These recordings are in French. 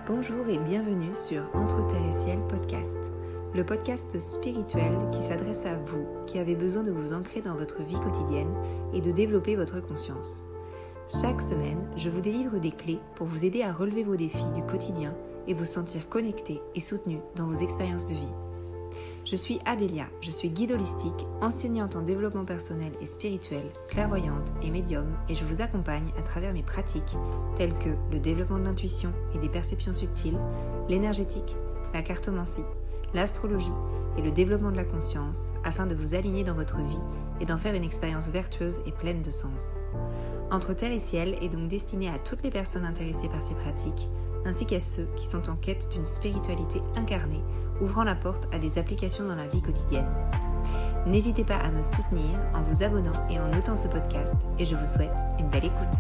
Bonjour et bienvenue sur Entre Terre et Ciel podcast, le podcast spirituel qui s'adresse à vous qui avez besoin de vous ancrer dans votre vie quotidienne et de développer votre conscience. Chaque semaine, je vous délivre des clés pour vous aider à relever vos défis du quotidien et vous sentir connecté et soutenu dans vos expériences de vie. Je suis Adélia, je suis guide holistique, enseignante en développement personnel et spirituel, clairvoyante et médium, et je vous accompagne à travers mes pratiques telles que le développement de l'intuition et des perceptions subtiles, l'énergétique, la cartomancie, l'astrologie et le développement de la conscience afin de vous aligner dans votre vie et d'en faire une expérience vertueuse et pleine de sens. Entre Terre et Ciel est donc destiné à toutes les personnes intéressées par ces pratiques, ainsi qu'à ceux qui sont en quête d'une spiritualité incarnée, ouvrant la porte à des applications dans la vie quotidienne. N'hésitez pas à me soutenir en vous abonnant et en notant ce podcast, et je vous souhaite une belle écoute.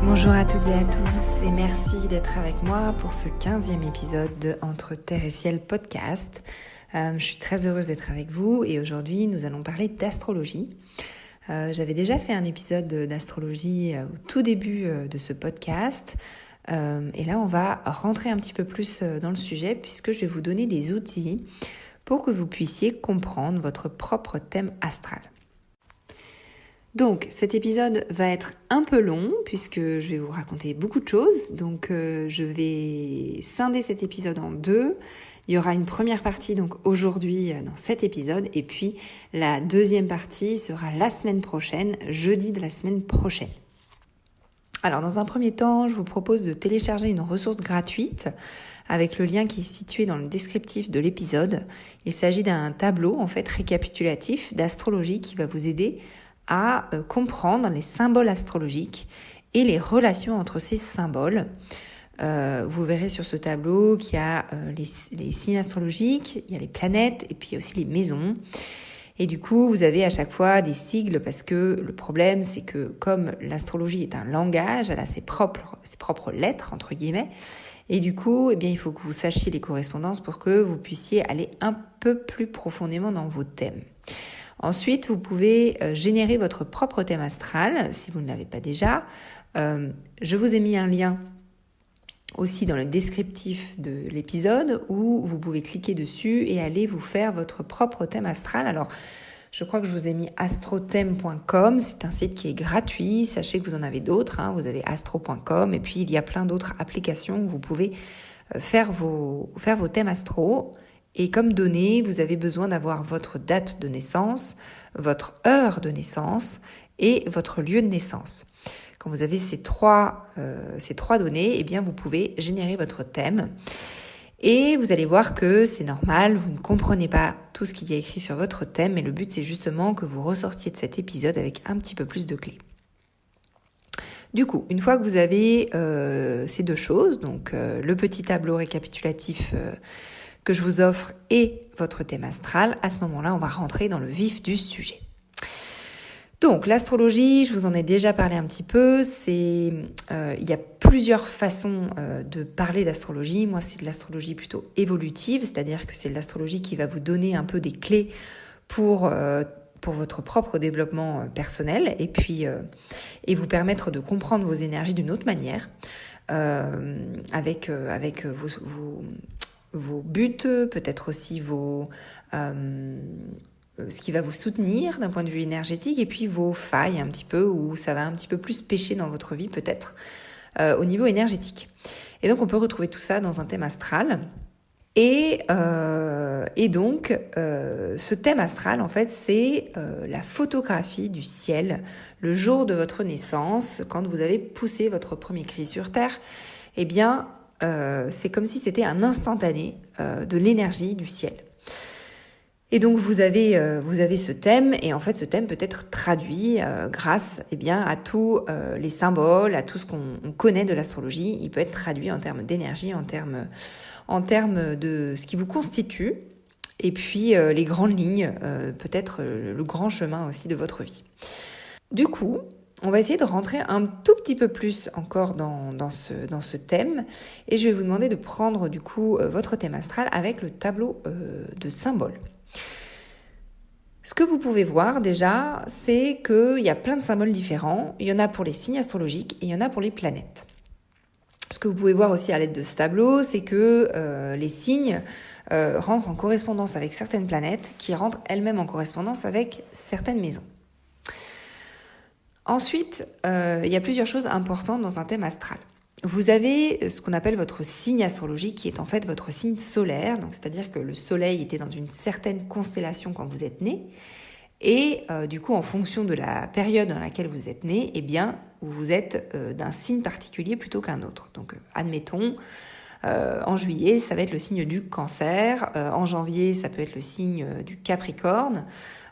Bonjour à toutes et à tous et merci d'être avec moi pour ce 15e épisode de Entre Terre et Ciel podcast. Je suis très heureuse d'être avec vous et aujourd'hui nous allons parler d'astrologie. J'avais déjà fait un épisode d'astrologie au tout début de ce podcast et là on va rentrer un petit peu plus dans le sujet puisque je vais vous donner des outils pour que vous puissiez comprendre votre propre thème astral. Donc cet épisode va être un peu long puisque je vais vous raconter beaucoup de choses. Donc je vais scinder cet épisode en deux. Il y aura une première partie donc aujourd'hui dans cet épisode et puis la deuxième partie sera la semaine prochaine, jeudi de la semaine prochaine. Alors dans un premier temps, je vous propose de télécharger une ressource gratuite avec le lien qui est situé dans le descriptif de l'épisode. Il s'agit d'un tableau en fait récapitulatif d'astrologie qui va vous aider à comprendre les symboles astrologiques et les relations entre ces symboles. Vous verrez sur ce tableau qu'il y a les signes astrologiques, il y a les planètes et puis aussi les maisons. Et du coup, vous avez à chaque fois des sigles parce que le problème, c'est que comme l'astrologie est un langage, elle a ses propres lettres, entre guillemets. Et du coup, il faut que vous sachiez les correspondances pour que vous puissiez aller un peu plus profondément dans vos thèmes. Ensuite, vous pouvez générer votre propre thème astral, si vous ne l'avez pas déjà. Je vous ai mis un lien aussi dans le descriptif de l'épisode où vous pouvez cliquer dessus et aller vous faire votre propre thème astral. Alors, je crois que je vous ai mis astrothème.com, c'est un site qui est gratuit. Sachez que vous en avez d'autres, vous avez astro.com et puis il y a plein d'autres applications où vous pouvez faire vos thèmes astro. Et comme données, vous avez besoin d'avoir votre date de naissance, votre heure de naissance et votre lieu de naissance. Quand vous avez ces trois données, vous pouvez générer votre thème. Et vous allez voir que c'est normal, vous ne comprenez pas tout ce qu'il y a écrit sur votre thème, mais le but c'est justement que vous ressortiez de cet épisode avec un petit peu plus de clés. Du coup, une fois que vous avez ces deux choses, donc le petit tableau récapitulatif que je vous offre et votre thème astral, à ce moment-là, on va rentrer dans le vif du sujet. Donc, l'astrologie, je vous en ai déjà parlé un petit peu, il y a plusieurs façons de parler d'astrologie. Moi, c'est de l'astrologie plutôt évolutive, c'est-à-dire que c'est de l'astrologie qui va vous donner un peu des clés pour votre propre développement personnel et puis et vous permettre de comprendre vos énergies d'une autre manière, avec vos buts, peut-être aussi ce qui va vous soutenir d'un point de vue énergétique et puis vos failles un petit peu où ça va un petit peu plus pêcher dans votre vie peut-être au niveau énergétique. Et donc on peut retrouver tout ça dans un thème astral. Et donc ce thème astral en fait c'est la photographie du ciel le jour de votre naissance quand vous avez poussé votre premier cri sur terre. C'est comme si c'était un instantané de l'énergie du ciel. Et donc vous avez ce thème et en fait ce thème peut être traduit grâce à tous les symboles, à tout ce qu'on connaît de l'astrologie. Il peut être traduit en termes d'énergie, en termes de ce qui vous constitue. et puis les grandes lignes, peut-être le grand chemin aussi de votre vie. Du coup, on va essayer de rentrer un tout petit peu plus encore dans ce thème, et je vais vous demander de prendre du coup votre thème astral avec le tableau de symboles. Ce que vous pouvez voir déjà, c'est qu'il y a plein de symboles différents. Il y en a pour les signes astrologiques et il y en a pour les planètes. Ce que vous pouvez voir aussi à l'aide de ce tableau, c'est que les signes rentrent en correspondance avec certaines planètes qui rentrent elles-mêmes en correspondance avec certaines maisons. Ensuite, il y a plusieurs choses importantes dans un thème astral. Vous avez ce qu'on appelle votre signe astrologique qui est en fait votre signe solaire, donc c'est-à-dire que le soleil était dans une certaine constellation quand vous êtes né, et du coup en fonction de la période dans laquelle vous êtes né, eh bien vous êtes d'un signe particulier plutôt qu'un autre. Donc admettons, en juillet ça va être le signe du Cancer, en janvier ça peut être le signe du Capricorne,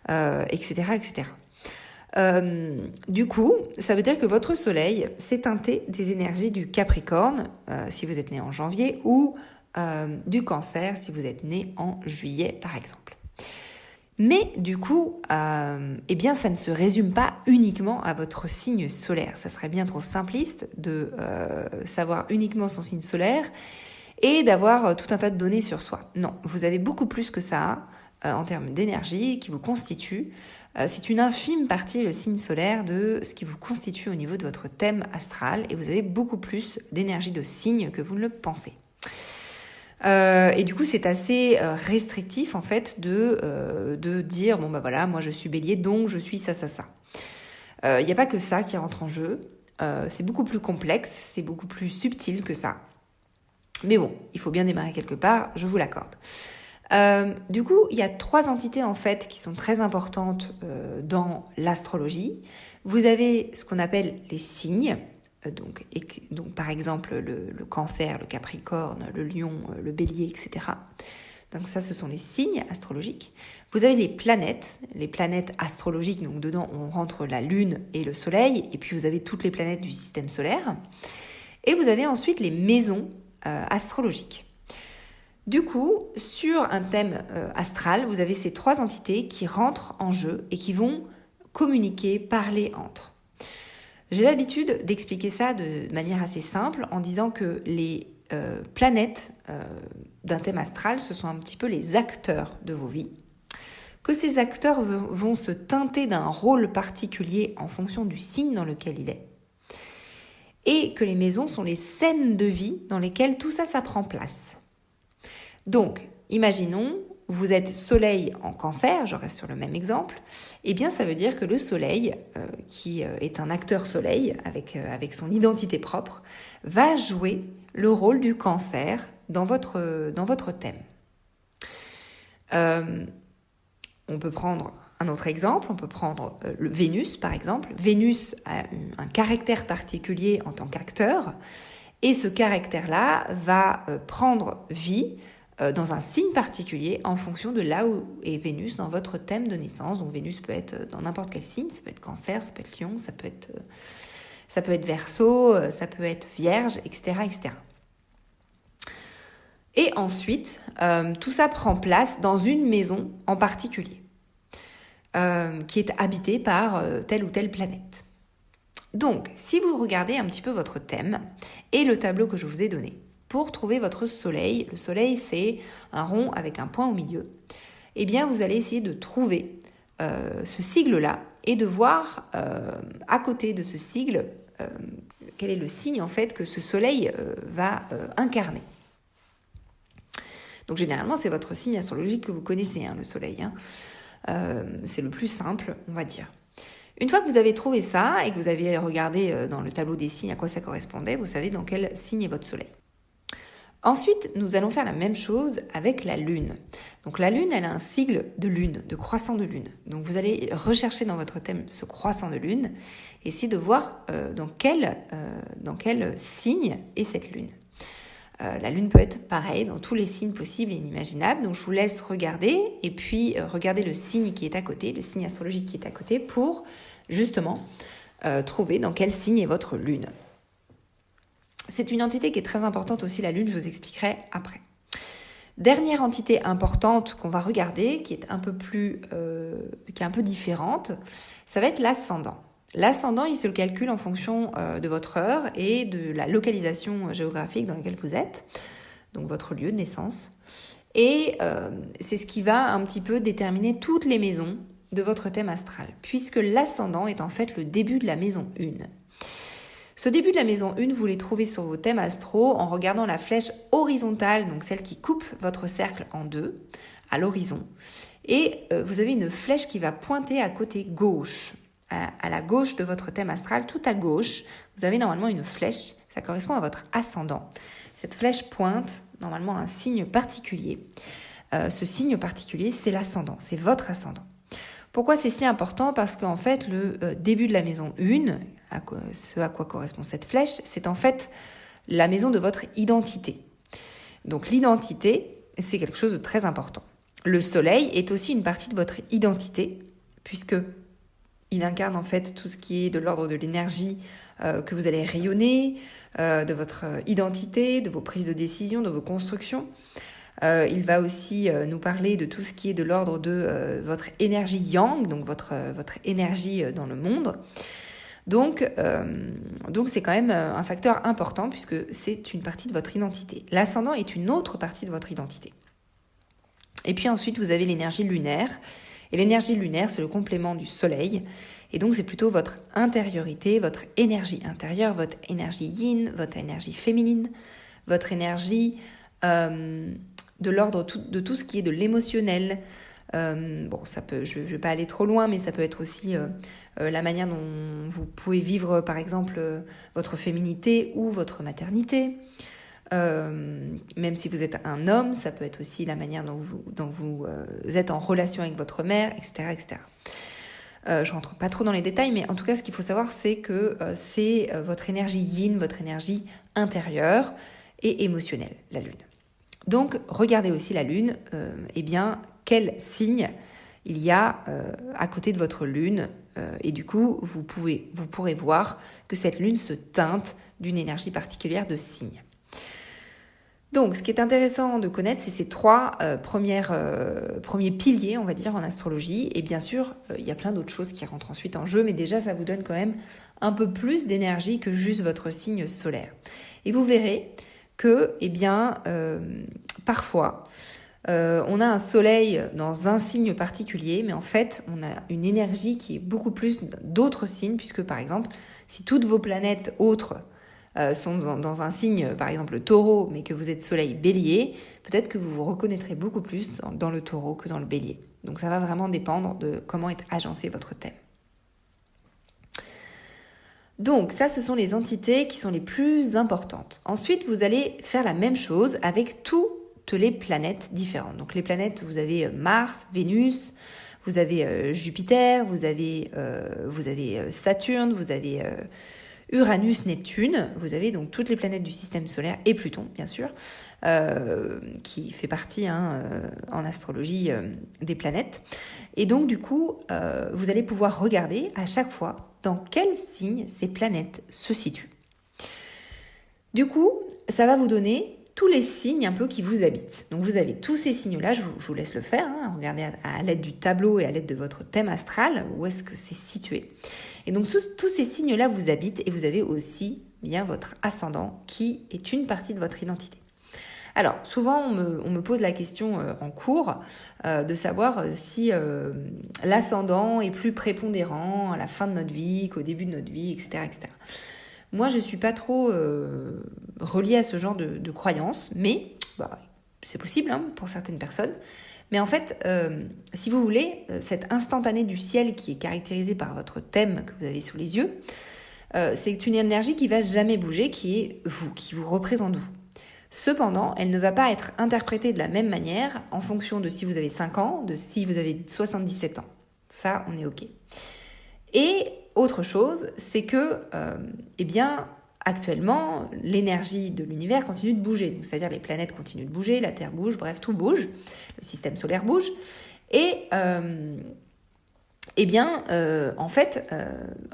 etc., etc. Du coup, ça veut dire que votre soleil s'est teinté des énergies du Capricorne, si vous êtes né en janvier, ou du Cancer, si vous êtes né en juillet, par exemple. Mais du coup, eh bien, ça ne se résume pas uniquement à votre signe solaire. Ça serait bien trop simpliste de savoir uniquement son signe solaire et d'avoir tout un tas de données sur soi. Non, vous avez beaucoup plus que ça en termes d'énergie qui vous constitue. C'est une infime partie, le signe solaire, de ce qui vous constitue au niveau de votre thème astral, et vous avez beaucoup plus d'énergie de signe que vous ne le pensez. Et du coup, c'est assez restrictif en fait de dire bon bah voilà, moi je suis Bélier, donc je suis ça. Il n'y a pas que ça qui rentre en jeu. C'est beaucoup plus complexe, c'est beaucoup plus subtil que ça. Mais bon, il faut bien démarrer quelque part, je vous l'accorde. Du coup, il y a 3 entités en fait qui sont très importantes dans l'astrologie. Vous avez ce qu'on appelle les signes, donc par exemple le Cancer, le Capricorne, le Lion, le Bélier, etc. Donc ça, ce sont les signes astrologiques. Vous avez les planètes astrologiques, donc dedans on rentre la Lune et le Soleil, et puis vous avez toutes les planètes du système solaire. Et vous avez ensuite les maisons astrologiques. Du coup, sur un thème astral, vous avez ces 3 entités qui rentrent en jeu et qui vont communiquer, parler entre. J'ai l'habitude d'expliquer ça de manière assez simple en disant que les planètes d'un thème astral, ce sont un petit peu les acteurs de vos vies, que ces acteurs vont se teinter d'un rôle particulier en fonction du signe dans lequel il est, et que les maisons sont les scènes de vie dans lesquelles tout ça prend place. Donc, imaginons, vous êtes soleil en Cancer, je reste sur le même exemple, eh bien ça veut dire que le soleil, qui est un acteur soleil avec son identité propre, va jouer le rôle du Cancer dans votre thème. On peut prendre un autre exemple, on peut prendre le Vénus par exemple. Vénus a un caractère particulier en tant qu'acteur, et ce caractère-là va prendre vie dans un signe particulier en fonction de là où est Vénus dans votre thème de naissance. Donc Vénus peut être dans n'importe quel signe, ça peut être Cancer, ça peut être Lion, ça peut être Verseau, ça peut être Vierge, etc., etc. Et ensuite, tout ça prend place dans une maison en particulier, qui est habitée par telle ou telle planète. Donc, si vous regardez un petit peu votre thème et le tableau que je vous ai donné, pour trouver votre soleil, le soleil c'est un rond avec un point au milieu, eh bien vous allez essayer de trouver ce sigle-là et de voir à côté de ce sigle quel est le signe en fait que ce soleil va incarner. Donc généralement c'est votre signe astrologique que vous connaissez, le soleil. C'est le plus simple, on va dire. Une fois que vous avez trouvé ça et que vous avez regardé dans le tableau des signes à quoi ça correspondait, vous savez dans quel signe est votre soleil. Ensuite, nous allons faire la même chose avec la Lune. Donc la Lune, elle a un sigle de Lune, de croissant de Lune. Donc vous allez rechercher dans votre thème ce croissant de Lune et essayer de voir dans quel signe est cette Lune. La Lune peut être pareil dans tous les signes possibles et inimaginables. Donc je vous laisse regarder et puis regarder le signe qui est à côté, le signe astrologique qui est à côté pour justement trouver dans quel signe est votre Lune. C'est une entité qui est très importante aussi, la Lune, je vous expliquerai après. Dernière entité importante qu'on va regarder, qui est un peu différente, ça va être l'ascendant. L'ascendant, il se le calcule en fonction de votre heure et de la localisation géographique dans laquelle vous êtes, donc votre lieu de naissance. Et c'est ce qui va un petit peu déterminer toutes les maisons de votre thème astral, puisque l'ascendant est en fait le début de la maison 1. Ce début de la maison 1, vous les trouvez sur vos thèmes astraux en regardant la flèche horizontale, donc celle qui coupe votre cercle en deux, à l'horizon. Et vous avez une flèche qui va pointer à côté gauche, à la gauche de votre thème astral, tout à gauche. Vous avez normalement une flèche, ça correspond à votre ascendant. Cette flèche pointe normalement un signe particulier. Ce signe particulier, c'est l'ascendant, c'est votre ascendant. Pourquoi c'est si important ? Parce qu'en fait, le début de la maison 1, ce à quoi correspond cette flèche, c'est en fait la maison de votre identité. Donc l'identité, c'est quelque chose de très important. Le soleil est aussi une partie de votre identité, puisque il incarne en fait tout ce qui est de l'ordre de l'énergie que vous allez rayonner, de votre identité, de vos prises de décision, de vos constructions. Il va aussi nous parler de tout ce qui est de l'ordre de votre énergie yang, donc votre énergie dans le monde. Donc c'est quand même un facteur important puisque c'est une partie de votre identité. L'ascendant est une autre partie de votre identité. Et puis ensuite, vous avez l'énergie lunaire. Et l'énergie lunaire, c'est le complément du soleil. Et donc, c'est plutôt votre intériorité, votre énergie intérieure, votre énergie yin, votre énergie féminine, votre énergie de l'ordre de tout ce qui est de l'émotionnel. Ça peut, je ne vais pas aller trop loin, mais ça peut être aussi la manière dont vous pouvez vivre, par exemple, votre féminité ou votre maternité. Même si vous êtes un homme, ça peut être aussi la manière dont vous êtes en relation avec votre mère, etc., etc. Je rentre pas trop dans les détails, mais en tout cas, ce qu'il faut savoir, c'est que c'est votre énergie yin, votre énergie intérieure et émotionnelle, la lune. Donc, regardez aussi la lune, quel signe il y a à côté de votre lune, et du coup, vous pourrez voir que cette lune se teinte d'une énergie particulière de signe. Donc, ce qui est intéressant de connaître, c'est ces trois premiers piliers, on va dire, en astrologie. Et bien sûr, il y a plein d'autres choses qui rentrent ensuite en jeu, mais déjà, ça vous donne quand même un peu plus d'énergie que juste votre signe solaire. Et vous verrez que, parfois, on a un soleil dans un signe particulier, mais en fait, on a une énergie qui est beaucoup plus d'autres signes, puisque, par exemple, si toutes vos planètes autres sont dans un signe, par exemple le taureau, mais que vous êtes soleil bélier, peut-être que vous vous reconnaîtrez beaucoup plus dans le taureau que dans le bélier. Donc ça va vraiment dépendre de comment est agencé votre thème. Donc ça, ce sont les entités qui sont les plus importantes. Ensuite, vous allez faire la même chose avec toutes les planètes différentes. Donc les planètes, vous avez Mars, Vénus, vous avez Jupiter, vous avez Saturne, vous avez Uranus, Neptune, vous avez donc toutes les planètes du système solaire et Pluton, bien sûr, qui fait partie en astrologie des planètes. Et donc, du coup, vous allez pouvoir regarder à chaque fois dans quel signe ces planètes se situent. Du coup, ça va vous donner tous les signes un peu qui vous habitent. Donc, vous avez tous ces signes-là, je vous laisse le faire, regardez à l'aide du tableau et à l'aide de votre thème astral, où est-ce que c'est situé. Et donc, tous ces signes-là vous habitent et vous avez aussi bien votre ascendant qui est une partie de votre identité. Alors, souvent, on me pose la question en cours de savoir si l'ascendant est plus prépondérant à la fin de notre vie qu'au début de notre vie, etc., etc. Moi, je ne suis pas trop reliée à ce genre de croyances, mais c'est possible pour certaines personnes. Mais en fait, si vous voulez, cette instantanée du ciel qui est caractérisée par votre thème que vous avez sous les yeux, c'est une énergie qui ne va jamais bouger, qui est vous, qui vous représente vous. Cependant, elle ne va pas être interprétée de la même manière en fonction de si vous avez 5 ans, de si vous avez 77 ans. Ça, on est OK. Et autre chose, c'est que, actuellement, l'énergie de l'univers continue de bouger. Donc, c'est-à-dire les planètes continuent de bouger, la Terre bouge, bref, tout bouge. Le système solaire bouge. Et,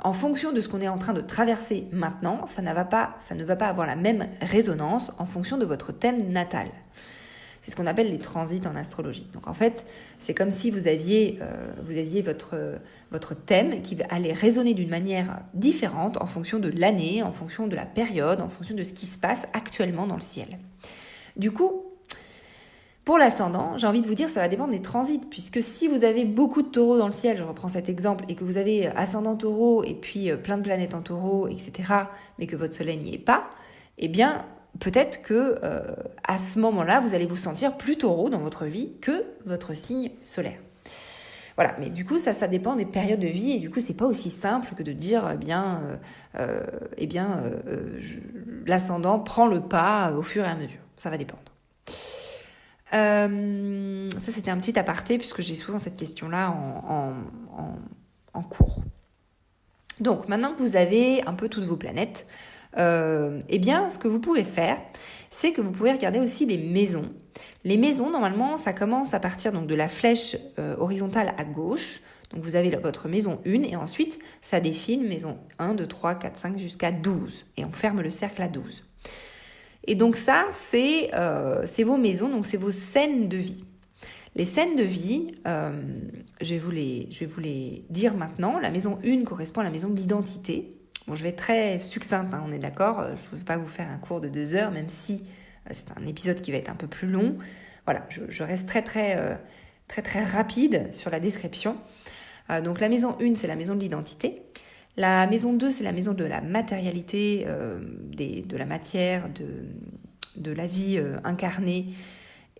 en fonction de ce qu'on est en train de traverser maintenant, ça ne va pas avoir la même résonance en fonction de votre thème natal. C'est ce qu'on appelle les transits en astrologie. Donc en fait, c'est comme si vous aviez votre thème qui allait résonner d'une manière différente en fonction de l'année, en fonction de la période, en fonction de ce qui se passe actuellement dans le ciel. Du coup, pour l'ascendant, j'ai envie de vous dire, ça va dépendre des transits, puisque si vous avez beaucoup de taureaux dans le ciel, je reprends cet exemple, et que vous avez ascendant taureau et puis plein de planètes en taureau, etc., mais que votre soleil n'y est pas, eh bien, peut-être que à ce moment-là, vous allez vous sentir plus taureau dans votre vie que votre signe solaire. Voilà, mais du coup, ça dépend des périodes de vie, et du coup, c'est pas aussi simple que de dire, l'ascendant prend le pas au fur et à mesure. Ça va dépendre. Ça, c'était un petit aparté, puisque j'ai souvent cette question-là en cours. Donc, maintenant que vous avez un peu toutes vos planètes, eh bien, ce que vous pouvez faire, c'est que vous pouvez regarder aussi les maisons. Les maisons, normalement, ça commence à partir donc, de la flèche horizontale à gauche. Donc, vous avez votre maison 1 et ensuite, ça défile maison 1, 2, 3, 4, 5 jusqu'à 12. Et on ferme le cercle à 12. Et donc ça, c'est vos maisons, donc c'est vos scènes de vie. Les scènes de vie, je vais vous les dire maintenant. La maison 1 correspond à la maison de l'identité. Bon, je vais être très succincte, on est d'accord. Je ne vais pas vous faire un cours de 2 heures, même si c'est un épisode qui va être un peu plus long. Voilà, je reste très rapide sur la description. Donc la maison 1, c'est la maison de l'identité. La maison 2, c'est la maison de la matérialité, de la matière, de la vie incarnée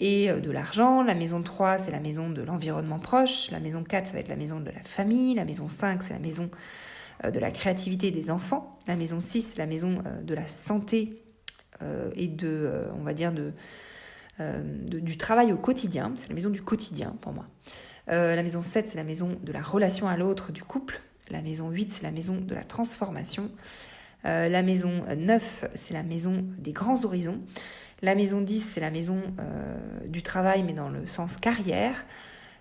et de l'argent. La maison 3, c'est la maison de l'environnement proche. La maison 4, ça va être la maison de la famille. La maison 5, c'est la maison de la créativité des enfants. La maison 6, c'est la maison de la santé et du travail au quotidien. C'est la maison du quotidien pour moi. La maison 7, c'est la maison de la relation à l'autre, du couple. La maison 8, c'est la maison de la transformation. La maison 9, c'est la maison des grands horizons. La maison 10, c'est la maison du travail, mais dans le sens carrière.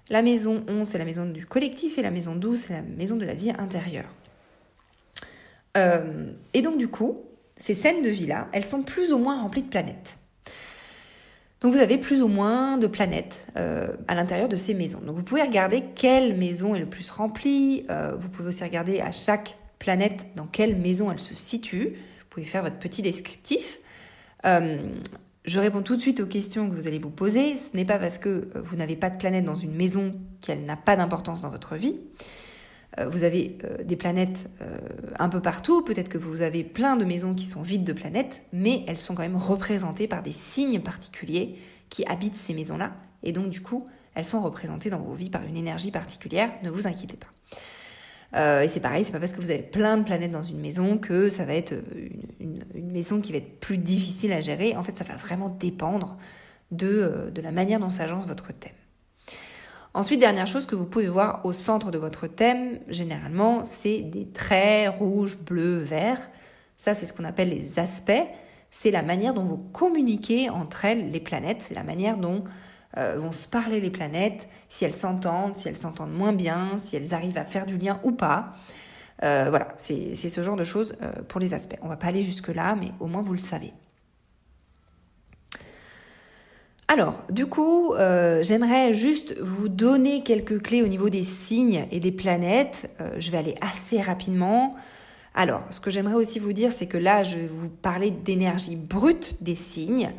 La maison 11, c'est la maison du collectif. Et la maison 12, c'est la maison de la vie intérieure. Et donc, du coup, ces scènes de vie-là, elles sont plus ou moins remplies de planètes. Donc vous avez plus ou moins de planètes à l'intérieur de ces maisons. Donc vous pouvez regarder quelle maison est le plus remplie. Vous pouvez aussi regarder à chaque planète dans quelle maison elle se situe. Vous pouvez faire votre petit descriptif. Je réponds tout de suite aux questions que vous allez vous poser. Ce n'est pas parce que vous n'avez pas de planète dans une maison qu'elle n'a pas d'importance dans votre vie. Vous avez des planètes un peu partout. Peut-être que vous avez plein de maisons qui sont vides de planètes, mais elles sont quand même représentées par des signes particuliers qui habitent ces maisons-là. Et donc, du coup, elles sont représentées dans vos vies par une énergie particulière. Ne vous inquiétez pas. Et c'est pareil, c'est pas parce que vous avez plein de planètes dans une maison que ça va être une maison qui va être plus difficile à gérer. En fait, ça va vraiment dépendre de la manière dont s'agence votre thème. Ensuite, dernière chose que vous pouvez voir au centre de votre thème, généralement, c'est des traits rouges, bleus, verts. Ça, c'est ce qu'on appelle les aspects. C'est la manière dont vous communiquez entre elles, les planètes. C'est la manière dont vont se parler les planètes, si elles s'entendent moins bien, si elles arrivent à faire du lien ou pas. Voilà, c'est ce genre de choses pour les aspects. On ne va pas aller jusque-là, mais au moins vous le savez. Alors, du coup, j'aimerais juste vous donner quelques clés au niveau des signes et des planètes. Je vais aller assez rapidement. Alors, ce que j'aimerais aussi vous dire, c'est que là, je vais vous parler d'énergie brute des signes.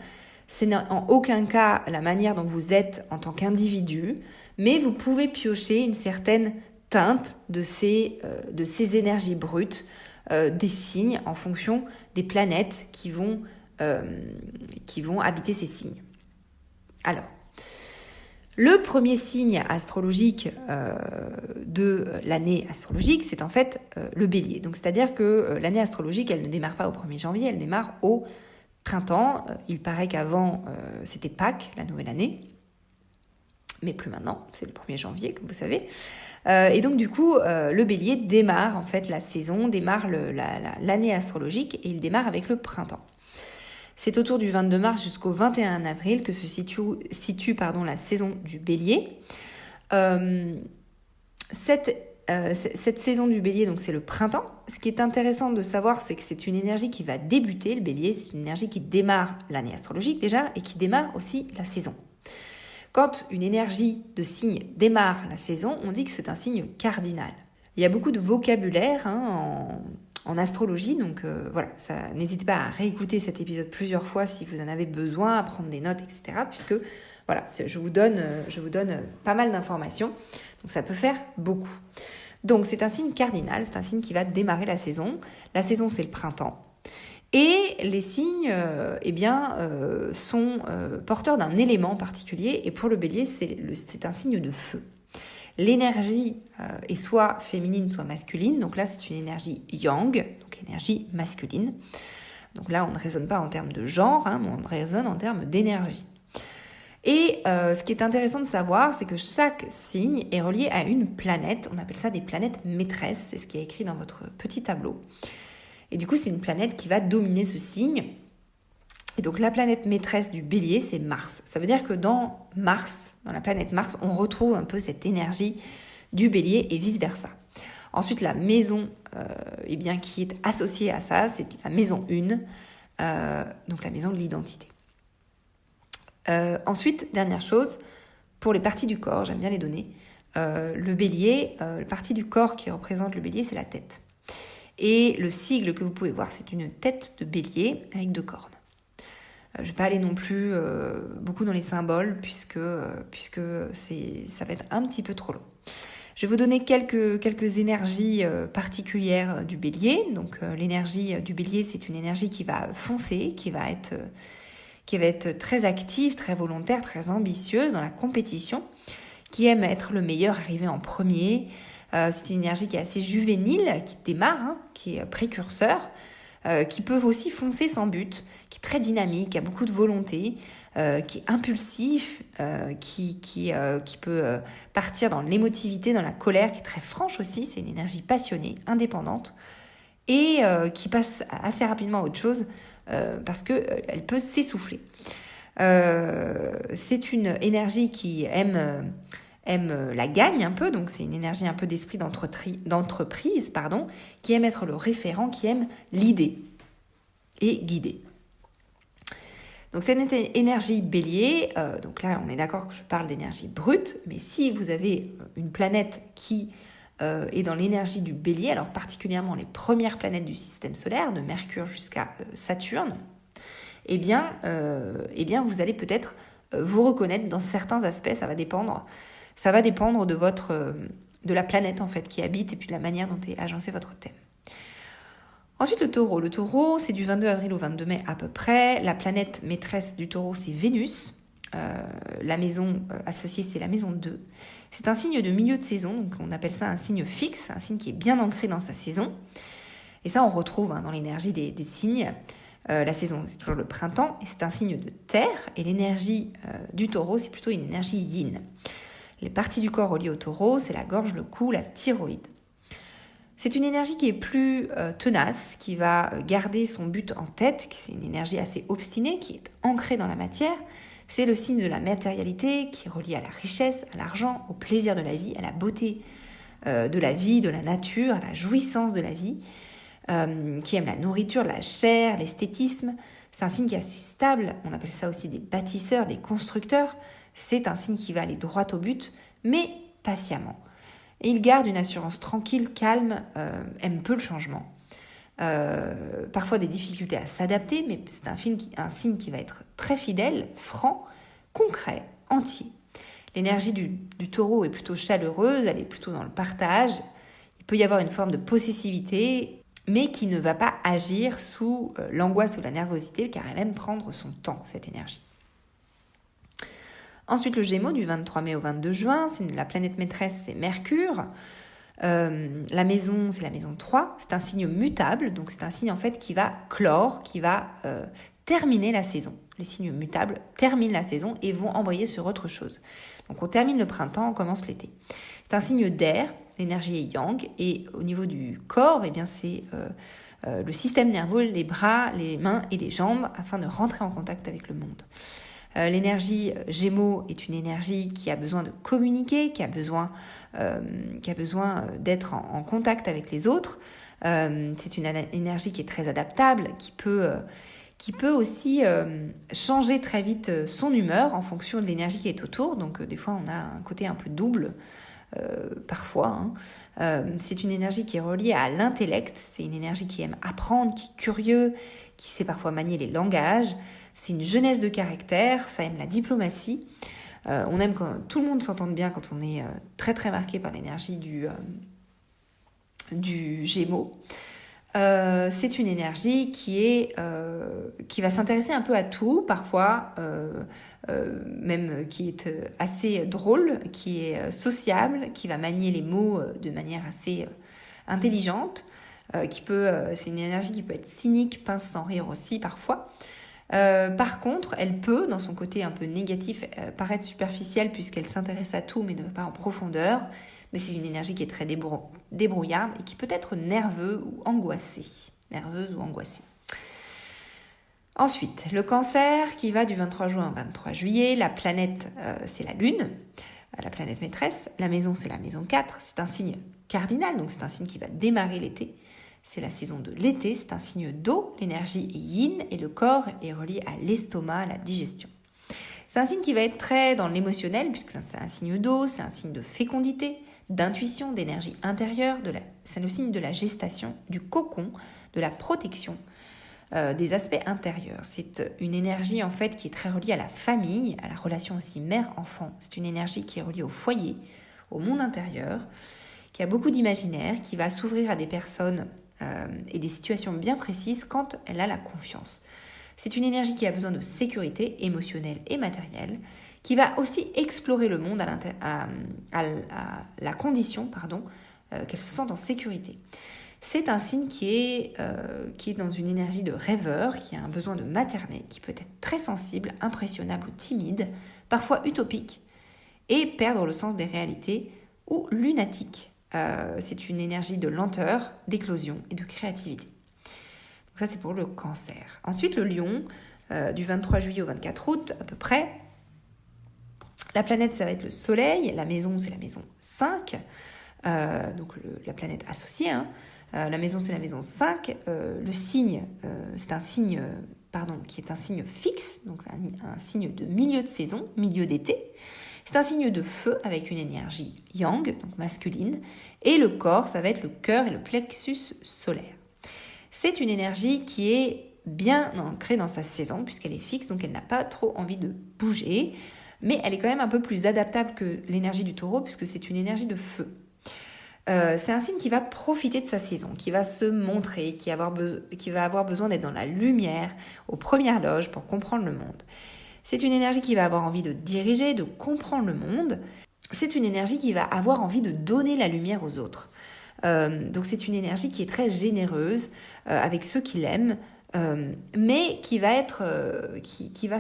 C'est en aucun cas la manière dont vous êtes en tant qu'individu, mais vous pouvez piocher une certaine teinte de ces énergies brutes, des signes en fonction des planètes qui vont habiter ces signes. Alors, le premier signe astrologique de l'année astrologique, c'est en fait le bélier. Donc, c'est-à-dire que l'année astrologique, elle ne démarre pas au 1er janvier, elle démarre au printemps. Il paraît qu'avant, c'était Pâques, la nouvelle année. Mais plus maintenant, c'est le 1er janvier, comme vous savez. Et donc, du coup, le bélier démarre, en fait, la saison, démarre l'année astrologique, et il démarre avec le printemps. C'est autour du 22 mars jusqu'au 21 avril que se situe la saison du bélier. Cette saison du bélier, donc c'est le printemps. Ce qui est intéressant de savoir, c'est que c'est une énergie qui va débuter, le bélier, c'est une énergie qui démarre l'année astrologique déjà, et qui démarre aussi la saison. Quand une énergie de signe démarre la saison, on dit que c'est un signe cardinal. Il y a beaucoup de vocabulaire en astrologie, donc n'hésitez pas à réécouter cet épisode plusieurs fois si vous en avez besoin, à prendre des notes, etc. Puisque je vous donne pas mal d'informations, donc ça peut faire beaucoup. Donc c'est un signe cardinal, c'est un signe qui va démarrer la saison. La saison, c'est le printemps. Et les signes sont porteurs d'un élément particulier. Et pour le bélier, c'est un signe de feu. L'énergie est soit féminine, soit masculine. Donc là, c'est une énergie yang, donc énergie masculine. Donc là, on ne raisonne pas en termes de genre, mais on raisonne en termes d'énergie. Et ce qui est intéressant de savoir, c'est que chaque signe est relié à une planète. On appelle ça des planètes maîtresses. C'est ce qui est écrit dans votre petit tableau. Et du coup, c'est une planète qui va dominer ce signe. Et donc, la planète maîtresse du bélier, c'est Mars. Ça veut dire que dans la planète Mars, on retrouve un peu cette énergie du bélier et vice-versa. Ensuite, la maison qui est associée à ça, c'est la maison 1, donc la maison de l'identité. Ensuite, dernière chose, pour les parties du corps, j'aime bien les donner. Le bélier, la partie du corps qui représente le bélier, c'est la tête. Et le sigle que vous pouvez voir, c'est une tête de bélier avec 2 cornes. Je ne vais pas aller non plus beaucoup dans les symboles puisque ça va être un petit peu trop long. Je vais vous donner quelques énergies particulières du bélier. Donc l'énergie du bélier, c'est une énergie qui va foncer, qui va être très active, très volontaire, très ambitieuse dans la compétition, qui aime être le meilleur, arriver en premier. C'est une énergie qui est assez juvénile, qui démarre, qui est précurseur, qui peut aussi foncer sans but, qui est très dynamique, qui a beaucoup de volonté, qui est impulsif, qui peut partir dans l'émotivité, dans la colère, qui est très franche aussi. C'est une énergie passionnée, indépendante, et qui passe assez rapidement à autre chose parce qu'elle peut s'essouffler. C'est une énergie qui aime la gagne un peu, donc c'est une énergie un peu d'esprit d'entreprise, qui aime être le référent, qui aime l'idée et guider. Donc cette énergie bélier, donc là on est d'accord que je parle d'énergie brute, mais si vous avez une planète qui est dans l'énergie du bélier, alors particulièrement les premières planètes du système solaire, de Mercure jusqu'à Saturne, eh bien vous allez peut-être vous reconnaître dans certains aspects, ça va dépendre de la planète en fait qui habite et puis de la manière dont est agencé votre thème. Ensuite, le taureau. Le taureau, c'est du 22 avril au 22 mai à peu près. La planète maîtresse du taureau, c'est Vénus. La maison associée, c'est la maison 2. C'est un signe de milieu de saison, donc on appelle ça un signe fixe, un signe qui est bien ancré dans sa saison. Et ça, on retrouve dans l'énergie des signes. La saison, c'est toujours le printemps, et c'est un signe de terre. Et l'énergie du taureau, c'est plutôt une énergie yin. Les parties du corps reliées au taureau, c'est la gorge, le cou, la thyroïde. C'est une énergie qui est plus tenace, qui va garder son but en tête, c'est une énergie assez obstinée, qui est ancrée dans la matière. C'est le signe de la matérialité, qui est relié à la richesse, à l'argent, au plaisir de la vie, à la beauté de la vie, de la nature, à la jouissance de la vie, qui aime la nourriture, la chair, l'esthétisme. C'est un signe qui est assez stable, on appelle ça aussi des bâtisseurs, des constructeurs. C'est un signe qui va aller droit au but, mais patiemment. Et il garde une assurance tranquille, calme, aime peu le changement. Parfois des difficultés à s'adapter, mais c'est un signe qui va être très fidèle, franc, concret, entier. L'énergie du taureau est plutôt chaleureuse, elle est plutôt dans le partage. Il peut y avoir une forme de possessivité, mais qui ne va pas agir sous l'angoisse ou la nervosité, car elle aime prendre son temps, cette énergie. Ensuite, le Gémeaux, du 23 mai au 22 juin, la planète maîtresse, c'est Mercure. La maison, c'est la maison 3. C'est un signe mutable, donc c'est un signe en fait qui va clore, qui va terminer la saison. Les signes mutables terminent la saison et vont embrayer sur autre chose. Donc on termine le printemps, on commence l'été. C'est un signe d'air, l'énergie est yang, et au niveau du corps, eh bien c'est le système nerveux, les bras, les mains et les jambes, afin de rentrer en contact avec le monde. L'énergie Gémeaux est une énergie qui a besoin de communiquer, qui a besoin d'être en contact avec les autres. C'est une énergie qui est très adaptable, qui qui peut aussi changer très vite son humeur en fonction de l'énergie qui est autour. Donc des fois on a un côté un peu double, parfois. C'est une énergie qui est reliée à l'intellect, c'est une énergie qui aime apprendre, qui est curieux, qui sait parfois manier les langages. C'est une jeunesse de caractère, ça aime la diplomatie. On aime quand tout le monde s'entende bien, quand on est très très marqué par l'énergie du Gémeaux. C'est une énergie qui va s'intéresser un peu à tout, parfois même qui est assez drôle, qui est sociable, qui va manier les mots de manière assez intelligente, c'est une énergie qui peut être cynique, pince sans rire aussi parfois. Par contre, elle peut, dans son côté un peu négatif, paraître superficielle puisqu'elle s'intéresse à tout mais ne va pas en profondeur. Mais c'est une énergie qui est très débrouillarde et qui peut être nerveuse ou angoissée. Ensuite, le Cancer qui va du 23 juin au 23 juillet. La planète, c'est la Lune, la planète maîtresse. La maison, c'est la maison 4. C'est un signe cardinal, donc c'est un signe qui va démarrer l'été. C'est la saison de l'été, c'est un signe d'eau. L'énergie est yin et le corps est relié à l'estomac, à la digestion. C'est un signe qui va être très dans l'émotionnel puisque c'est un signe d'eau, c'est un signe de fécondité, d'intuition, d'énergie intérieure, c'est le signe de la gestation, du cocon, de la protection, des aspects intérieurs. C'est une énergie en fait qui est très reliée à la famille, à la relation aussi mère-enfant. C'est une énergie qui est reliée au foyer, au monde intérieur, qui a beaucoup d'imaginaire, qui va s'ouvrir à des personnes et des situations bien précises quand elle a la confiance. C'est une énergie qui a besoin de sécurité émotionnelle et matérielle, qui va aussi explorer le monde à la condition qu'elle se sente en sécurité. C'est un signe qui est dans une énergie de rêveur, qui a un besoin de materner, qui peut être très sensible, impressionnable ou timide, parfois utopique, et perdre le sens des réalités, ou lunatique. C'est une énergie de lenteur, d'éclosion et de créativité. Donc ça, c'est pour le Cancer. Ensuite, le Lion, du 23 juillet au 24 août, à peu près. La planète, ça va être le Soleil. La maison, c'est la maison 5. Donc la planète associée. La maison, c'est la maison 5. Le signe, c'est un signe qui est un signe fixe. Donc un signe de milieu de saison, milieu d'été. C'est un signe de feu avec une énergie yang, donc masculine. Et le corps, ça va être le cœur et le plexus solaire. C'est une énergie qui est bien ancrée dans sa saison puisqu'elle est fixe, donc elle n'a pas trop envie de bouger. Mais elle est quand même un peu plus adaptable que l'énergie du Taureau puisque c'est une énergie de feu. C'est un signe qui va profiter de sa saison, qui va se montrer, qui va avoir besoin d'être dans la lumière, aux premières loges pour comprendre le monde. C'est une énergie qui va avoir envie de diriger, de comprendre le monde. C'est une énergie qui va avoir envie de donner la lumière aux autres. Donc c'est une énergie qui est très généreuse avec ceux qui l'aiment, mais qui va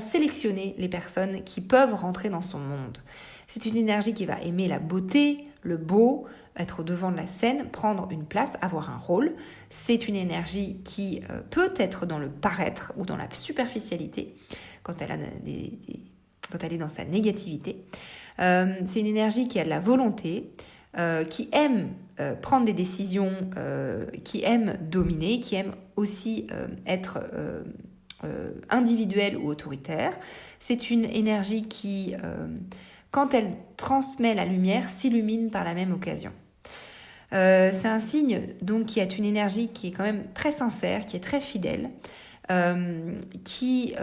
sélectionner les personnes qui peuvent rentrer dans son monde. C'est une énergie qui va aimer la beauté, le beau, être au devant de la scène, prendre une place, avoir un rôle. C'est une énergie qui peut être dans le paraître ou dans la superficialité quand elle est dans sa négativité. C'est une énergie qui a de la volonté, qui aime prendre des décisions, qui aime dominer, qui aime aussi être individuelle ou autoritaire. C'est une énergie qui, quand elle transmet la lumière, s'illumine par la même occasion. C'est un signe donc qui a une énergie qui est quand même très sincère, qui est très fidèle, qui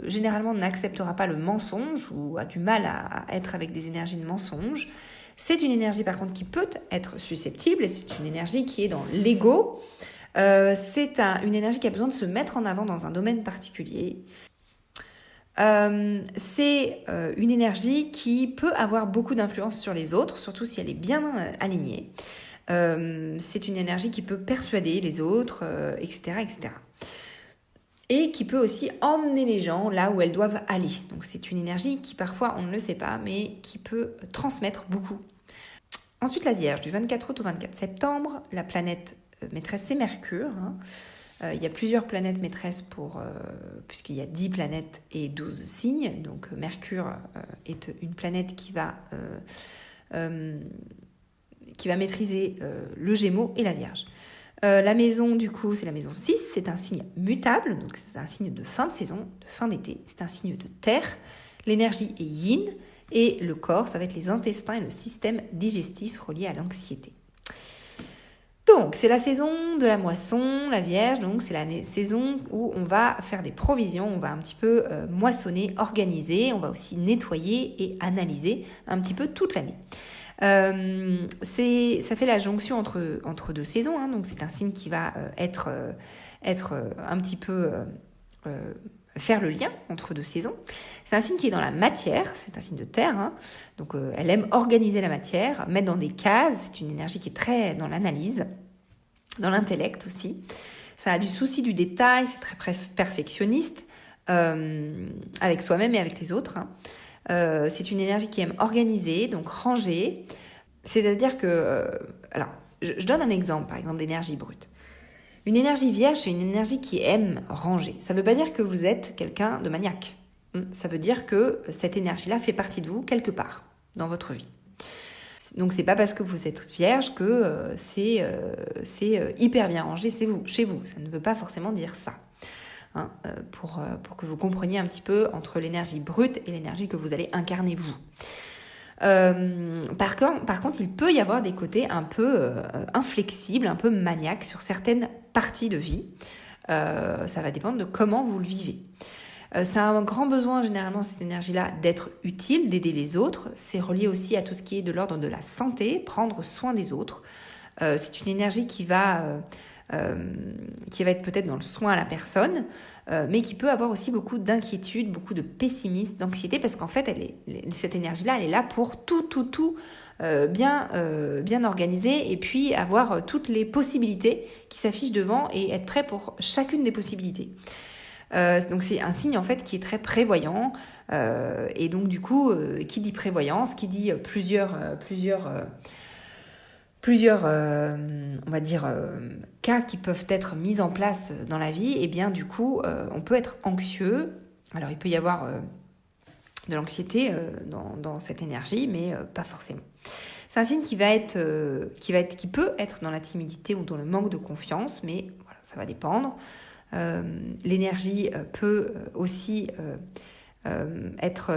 généralement n'acceptera pas le mensonge ou a du mal à être avec des énergies de mensonge. C'est une énergie par contre qui peut être susceptible et c'est une énergie qui est dans l'ego. C'est une énergie qui a besoin de se mettre en avant dans un domaine particulier. C'est une énergie qui peut avoir beaucoup d'influence sur les autres, surtout si elle est bien alignée. C'est une énergie qui peut persuader les autres, etc., etc. Et qui peut aussi emmener les gens là où elles doivent aller. Donc c'est une énergie qui parfois on ne le sait pas, mais qui peut transmettre beaucoup. Ensuite la Vierge, du 24 août au 24 septembre, la planète maîtresse c'est Mercure. Il y a plusieurs planètes maîtresses puisqu'il y a 10 planètes et 12 signes. Donc Mercure est une planète qui va maîtriser le Gémeaux et la Vierge. La maison, du coup, c'est la maison 6, c'est un signe mutable, donc c'est un signe de fin de saison, de fin d'été, c'est un signe de terre. L'énergie est yin, et le corps, ça va être les intestins et le système digestif relié à l'anxiété. Donc, c'est la saison de la moisson, la Vierge, donc c'est la saison où on va faire des provisions, on va un petit peu moissonner, organiser, on va aussi nettoyer et analyser un petit peu toute l'année. Ça fait la jonction entre deux saisons, hein, donc c'est un signe qui va être un petit peu faire le lien entre deux saisons. C'est un signe qui est dans la matière, c'est un signe de terre, hein, donc elle aime organiser la matière, mettre dans des cases, c'est une énergie qui est très dans l'analyse, dans l'intellect aussi. Ça a du souci du détail, c'est très perfectionniste avec soi-même et avec les autres, hein. C'est une énergie qui aime organiser, donc ranger. C'est-à-dire que... alors, je donne un exemple, par exemple, d'énergie brute. Une énergie vierge, c'est une énergie qui aime ranger. Ça ne veut pas dire que vous êtes quelqu'un de maniaque. Ça veut dire que cette énergie-là fait partie de vous quelque part dans votre vie. Donc, c'est pas parce que vous êtes vierge que c'est hyper bien rangé chez vous. Ça ne veut pas forcément dire ça. Hein, pour que vous compreniez un petit peu entre l'énergie brute et l'énergie que vous allez incarner vous. Par contre, il peut y avoir des côtés un peu inflexibles, un peu maniaques sur certaines parties de vie. Ça va dépendre de comment vous le vivez. Ça a un grand besoin, généralement, cette énergie-là, d'être utile, d'aider les autres. C'est relié aussi à tout ce qui est de l'ordre de la santé, prendre soin des autres. C'est une énergie qui va être peut-être dans le soin à la personne, mais qui peut avoir aussi beaucoup d'inquiétude, beaucoup de pessimisme, d'anxiété, parce qu'en fait, cette énergie-là, elle est là pour tout bien organiser, et puis avoir toutes les possibilités qui s'affichent devant et être prêt pour chacune des possibilités. Donc c'est un signe en fait qui est très prévoyant, et donc du coup, qui dit prévoyance, qui dit plusieurs on va dire, cas qui peuvent être mis en place dans la vie, et bien du coup, on peut être anxieux. Alors, il peut y avoir de l'anxiété dans cette énergie, mais pas forcément. C'est un signe qui peut être dans la timidité ou dans le manque de confiance, mais voilà, ça va dépendre. L'énergie peut aussi être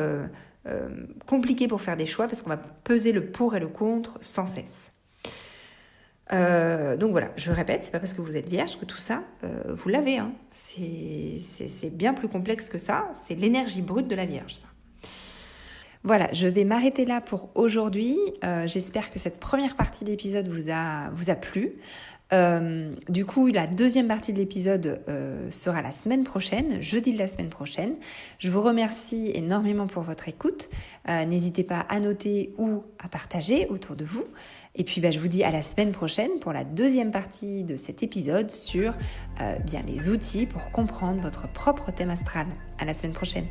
compliquée pour faire des choix, parce qu'on va peser le pour et le contre sans cesse. Donc voilà, je répète, c'est pas parce que vous êtes vierge que tout ça, vous l'avez, hein. C'est bien plus complexe que ça, c'est l'énergie brute de la Vierge, ça. Voilà, je vais m'arrêter là pour aujourd'hui. J'espère que cette première partie d'épisode vous a plu. Du coup, la deuxième partie de l'épisode sera la semaine prochaine, jeudi de la semaine prochaine. Je vous remercie énormément pour votre écoute. N'hésitez pas à noter ou à partager autour de vous. Et puis, je vous dis à la semaine prochaine pour la deuxième partie de cet épisode sur bien les outils pour comprendre votre propre thème astral. À la semaine prochaine.